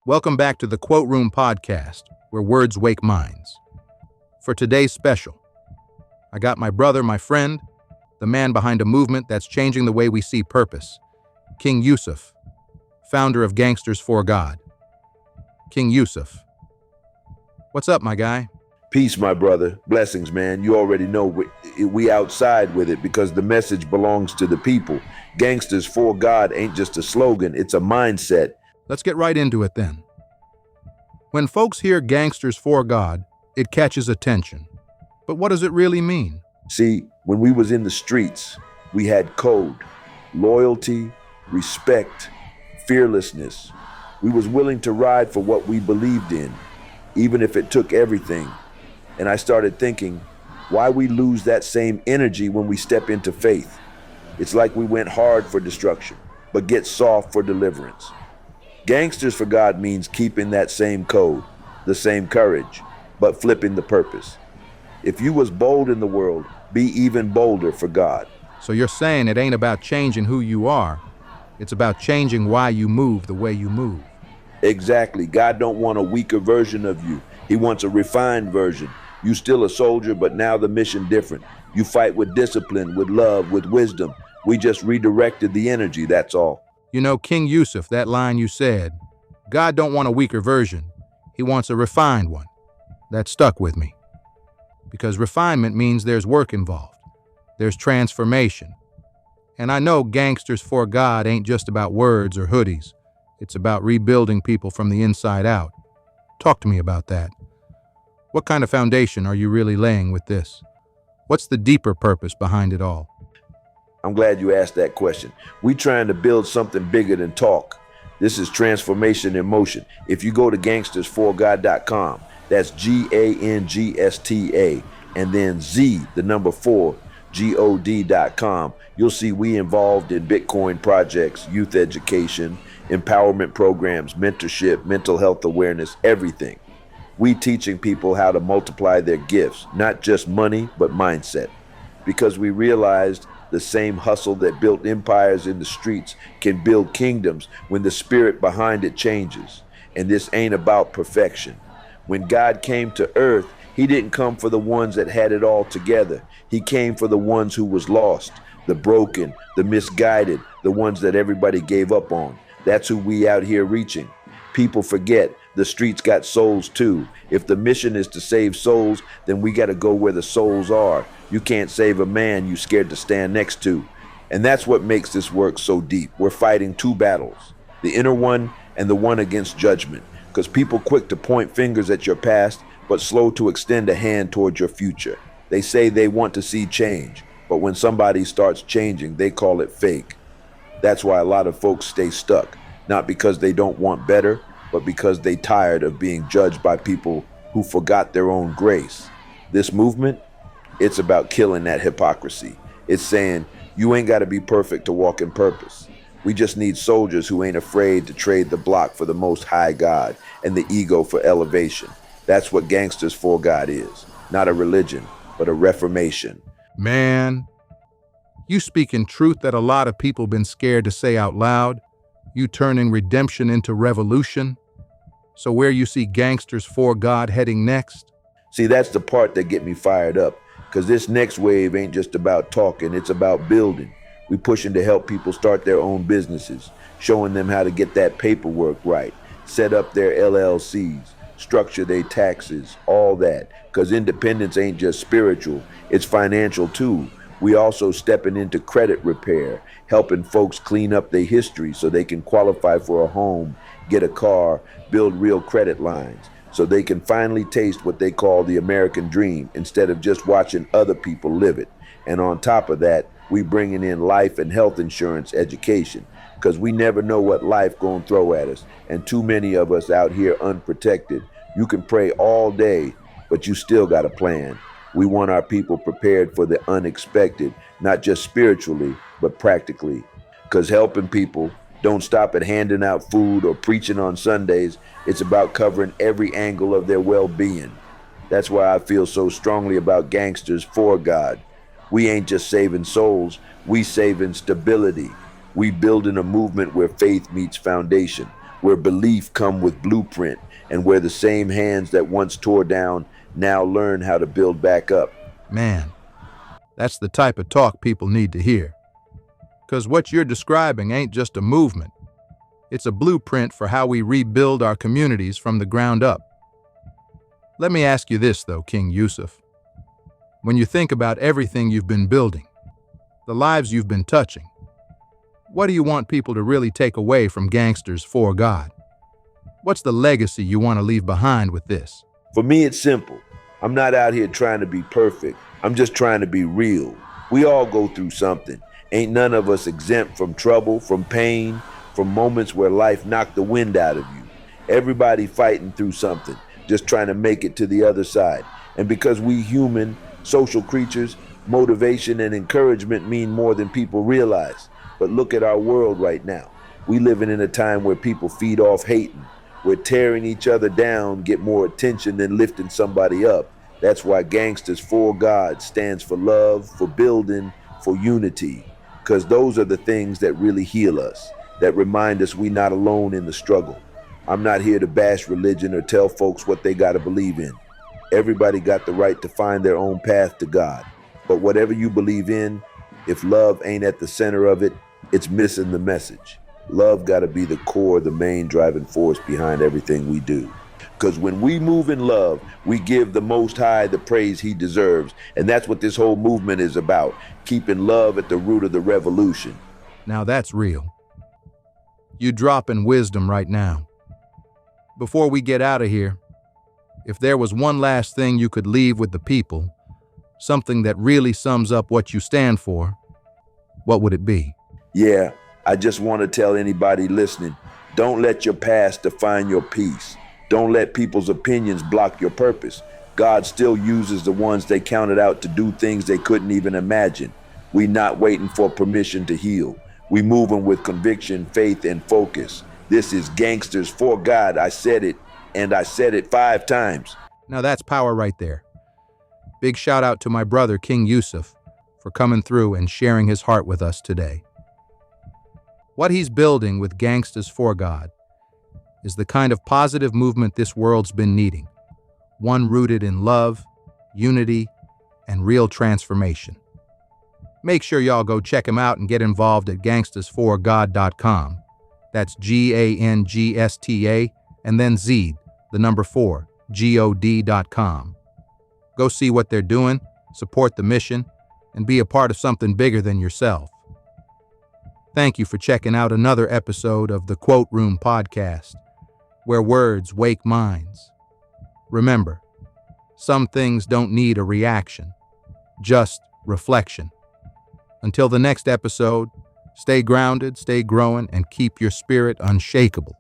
Welcome back to the Quote Room podcast, where words wake minds. For today's special, I got my brother, my friend, the man behind a movement that's changing the way we see purpose, King Yusuf, founder of Gangsters for God. King Yusuf. What's up, my guy? Peace, my brother. Blessings, man. You already know we outside with it because the message belongs to the people. Gangsters for God ain't just a slogan, it's a mindset. Let's get right into it then. When folks hear Gangsters for God, it catches attention. But what does it really mean? See, when we was in the streets, we had code, loyalty, respect, fearlessness. We was willing to ride for what we believed in, even if it took everything. And I started thinking, why we lose that same energy when we step into faith? It's like we went hard for destruction, but get soft for deliverance. Gangsters for God means keeping that same code, the same courage, but flipping the purpose. If you was bold in the world, be even bolder for God. So you're saying it ain't about changing who you are, it's about changing why you move the way you move. Exactly. God don't want a weaker version of you. He wants a refined version. You still a soldier, but now the mission different. You fight with discipline, with love, with wisdom. We just redirected the energy, that's all. You know, King Yusuf, that line you said, God don't want a weaker version. He wants a refined one. That stuck with me. Because refinement means there's work involved. There's transformation. And I know Gangsters for God ain't just about words or hoodies. It's about rebuilding people from the inside out. Talk to me about that. What kind of foundation are you really laying with this? What's the deeper purpose behind it all? I'm glad you asked that question. We trying to build something bigger than talk. This is transformation in motion. If you go to gangstersforgod.com, that's GANGSTA, and then Z, the number 4, GOD.com, you'll see we involved in Bitcoin projects, youth education, empowerment programs, mentorship, mental health awareness, everything. We teaching people how to multiply their gifts, not just money, but mindset. Because we realized the same hustle that built empires in the streets can build kingdoms when the spirit behind it changes. And this ain't about perfection. When God came to earth, he didn't come for the ones that had it all together. He came for the ones who was lost, the broken, the misguided, the ones that everybody gave up on. That's who we out here reaching. People forget the streets got souls too. If the mission is to save souls, then we got to go where the souls are. You can't save a man you scared to stand next to. And that's what makes this work so deep. We're fighting two battles, the inner one and the one against judgment. Because people quick to point fingers at your past, but slow to extend a hand towards your future. They say they want to see change, but when somebody starts changing, they call it fake. That's why a lot of folks stay stuck, not because they don't want better, but because they tired of being judged by people who forgot their own grace. This movement, it's about killing that hypocrisy. It's saying, you ain't got to be perfect to walk in purpose. We just need soldiers who ain't afraid to trade the block for the most high God and the ego for elevation. That's what Gangsters for God is. Not a religion, but a reformation. Man, you speaking truth that a lot of people been scared to say out loud. You turning redemption into revolution. So where you see Gangsters for God heading next? See, that's the part that get me fired up. Because this next wave ain't just about talking, it's about building. We pushing to help people start their own businesses, showing them how to get that paperwork right, set up their LLCs, structure their taxes, all that. Because independence ain't just spiritual, it's financial too. We also stepping into credit repair, helping folks clean up their history so they can qualify for a home, get a car, build real credit lines, so they can finally taste what they call the American dream instead of just watching other people live it. And on top of that, we bringing in life and health insurance education, because we never know what life gonna throw at us, and too many of us out here unprotected. You can pray all day, but you still got a plan. We want our people prepared for the unexpected, not just spiritually, but practically. Because helping people don't stop at handing out food or preaching on Sundays. It's about covering every angle of their well-being. That's why I feel so strongly about Gangsters for God. We ain't just saving souls, we saving stability. We building a movement where faith meets foundation, where belief come with blueprint, and where the same hands that once tore down now learn how to build back up. Man, that's the type of talk people need to hear. Because what you're describing ain't just a movement. It's a blueprint for how we rebuild our communities from the ground up. Let me ask you this, though, King Yusuf. When you think about everything you've been building, the lives you've been touching, what do you want people to really take away from Gangsters for God? What's the legacy you want to leave behind with this? For me, it's simple. I'm not out here trying to be perfect. I'm just trying to be real. We all go through something. Ain't none of us exempt from trouble, from pain, from moments where life knocked the wind out of you. Everybody fighting through something, just trying to make it to the other side. And because we human, social creatures, motivation and encouragement mean more than people realize. But look at our world right now. We living in a time where people feed off hating, where tearing each other down get more attention than lifting somebody up. That's why Gangsters for God stands for love, for building, for unity. Because those are the things that really heal us, that remind us we not alone in the struggle. I'm not here to bash religion or tell folks what they gotta believe in. Everybody got the right to find their own path to God. But whatever you believe in, if love ain't at the center of it, it's missing the message. Love gotta be the core, the main driving force behind everything we do. Because when we move in love, we give the Most High the praise he deserves. And that's what this whole movement is about, keeping love at the root of the revolution. Now that's real. You dropping wisdom right now. Before we get out of here, if there was one last thing you could leave with the people, something that really sums up what you stand for, what would it be? Yeah, I just want to tell anybody listening, don't let your past define your peace. Don't let people's opinions block your purpose. God still uses the ones they counted out to do things they couldn't even imagine. We not waiting for permission to heal. We moving with conviction, faith, and focus. This is Gangsters for God. I said it, and I said it 5 times. Now that's power right there. Big shout out to my brother, King Yusuf, for coming through and sharing his heart with us today. What he's building with Gangsters for God is the kind of positive movement this world's been needing, one rooted in love, unity, and real transformation. Make sure y'all go check him out and get involved at gangstasforgod.com. That's GANGSTA and then Z, the number 4, GOD.com. Go see what they're doing, support the mission, and be a part of something bigger than yourself. Thank you for checking out another episode of the Quote Room Podcast, where words wake minds. Remember, some things don't need a reaction, just reflection. Until the next episode, stay grounded, stay growing, and keep your spirit unshakable.